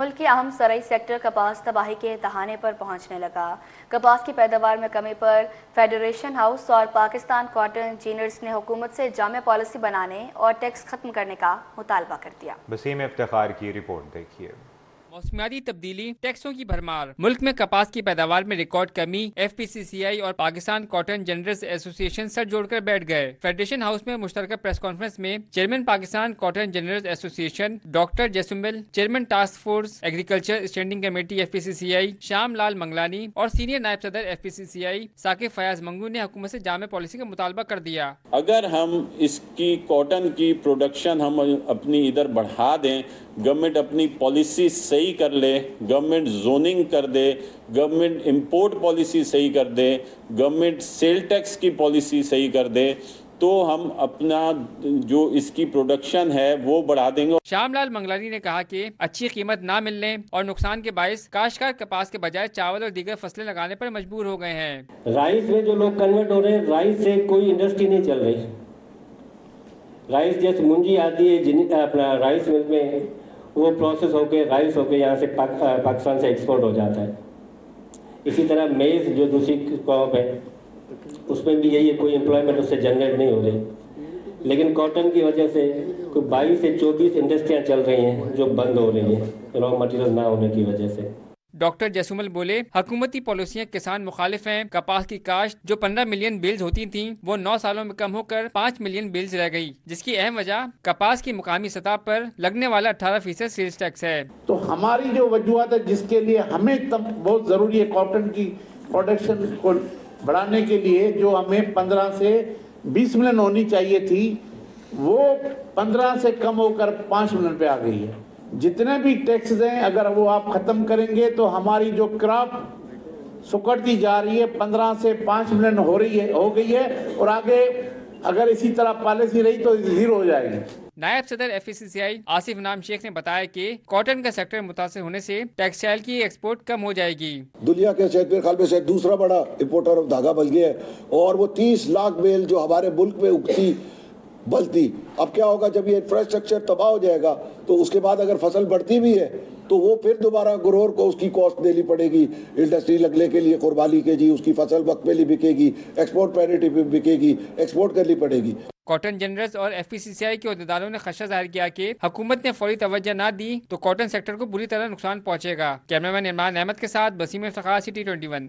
ملک کے اہم زرعی سیکٹر کپاس تباہی کے تہانے پر پہنچنے لگا۔ کپاس کی پیداوار میں کمی پر فیڈریشن ہاؤس اور پاکستان کاٹن انجینئرز نے حکومت سے جامع پالیسی بنانے اور ٹیکس ختم کرنے کا مطالبہ کر دیا۔ وسیم افتخار کی رپورٹ دیکھیے۔ موسمیاتی تبدیلی، ٹیکسوں کی بھرمار، ملک میں کپاس کی پیداوار میں ریکارڈ کمی، ایف پی سی سی آئی اور پاکستان کاٹن جنرلز ایسوسی ایشن سر جوڑ کر بیٹھ گئے۔ فیڈریشن ہاؤس میں مشترکہ پریس کانفرنس میں chairman Pakistan cotton ginners association doctor Jesmal, chairman task force agriculture standing committee F P C C I Sham Lal Manglani اور سینئر نائب صدر F P C C I Saqib Fayyaz Mangu نے حکومت سے جامع پالیسی کا مطالبہ کر دیا۔ اگر ہم اس کی کاٹن کی پروڈکشن ہم اپنی ادھر بڑھا دیں، گورنمنٹ اپنی پالیسی صحیح کر لے، گورنمنٹ زوننگ کر دے، گورنمنٹ امپورٹ پالیسی صحیح کر دے، گورنمنٹ سیل ٹیکس کی پالیسی صحیح کر دے، تو ہم اپنا جو اس کی پروڈکشن ہے وہ بڑھا دیں گے۔ شام لال منگلانی نے کہا کہ اچھی قیمت نہ ملنے اور نقصان کے باعث کاشتکار کپاس کے بجائے چاول اور دیگر فصلیں لگانے پر مجبور ہو گئے ہیں۔ رائس میں جو لوگ کنورٹ ہو رہے ہیں، رائس سے کوئی انڈسٹری نہیں چل رہی۔ رائس جیسے منجی آتی ہے اپنا رائس مل میں، وہ پروسیس ہو کے رائس ہو کے یہاں سے پاکستان سے ایکسپورٹ ہو جاتا ہے۔ اسی طرح میز جو دوسری کراپ ہے، اس میں بھی یہی ہے، کوئی امپلائمنٹ اس سے جنریٹ نہیں ہو رہی۔ لیکن کاٹن کی وجہ سے کوئی 22 سے 24 انڈسٹریاں چل رہی ہیں جو بند ہو رہی ہیں را مٹیریل نہ ہونے کی وجہ سے۔ ڈاکٹر جیسمل بولے، حکومتی پالیسیاں کسان مخالف ہیں۔ کپاس کی کاشت جو 15 ملین بیلز ہوتی تھیں وہ 9 سالوں میں کم ہو کر 5 ملین بیلز رہ گئی، جس کی اہم وجہ کپاس کی مقامی سطح پر لگنے والا 18% سیلز ٹیکس ہے۔ تو ہماری جو وجوہات ہے جس کے لیے ہمیں تب بہت ضروری ہے کاٹن کی پروڈکشن کو بڑھانے کے لیے، جو ہمیں 15 سے 20 ملین ہونی چاہیے تھی، وہ 15 سے کم ہو کر 5 ملین پہ آ گئی ہے۔ جتنے بھی ٹیکس ہیں اگر وہ آپ ختم کریں گے تو ہماری جو کراپ سکڑتی جا رہی ہے 15 سے 5 ملین ہو گئی ہے، اور آگے اگر اسی طرح پالیسی رہی تو زیرو ہو جائے گی۔ نائب صدر ایف ای سی سی آئی آصف انعام شیخ نے بتایا کہ کاٹن کا سیکٹر متاثر ہونے سے ٹیکسٹائل کی ایکسپورٹ کم ہو جائے گی۔ دنیا کے شاید خال میں سے دوسرا بڑا امپورٹر آف دھاگا بن گیا ہے، اور وہ 30 لاکھ بیل جو ہمارے ملک میں اگتی بلتی، اب کیا ہوگا جب یہ انفراسٹرکچر تباہ ہو جائے گا تو اس کے بعد اگر فصل بڑھتی بھی ہے تو وہ پھر دوبارہ گروور کو اس کی کاسٹ دینی پڑے گی، انڈسٹری لگنے کے لیے قربانی کے، جی اس کی فصل وقت پہ بکے گی، ایکسپورٹ پیرٹی پہ بکے گی، ایکسپورٹ کرنی پڑے گی۔ کاٹن جنرلز اور ایف پی سی سی آئی کے عہدیداروں نے خدشہ ظاہر کیا کہ حکومت نے فوری توجہ نہ دی تو کاٹن سیکٹر کو بری طرح نقصان پہنچے گا۔ کیمرہ مین عمران احمد کے ساتھ وسیم افتخار، سٹی 21۔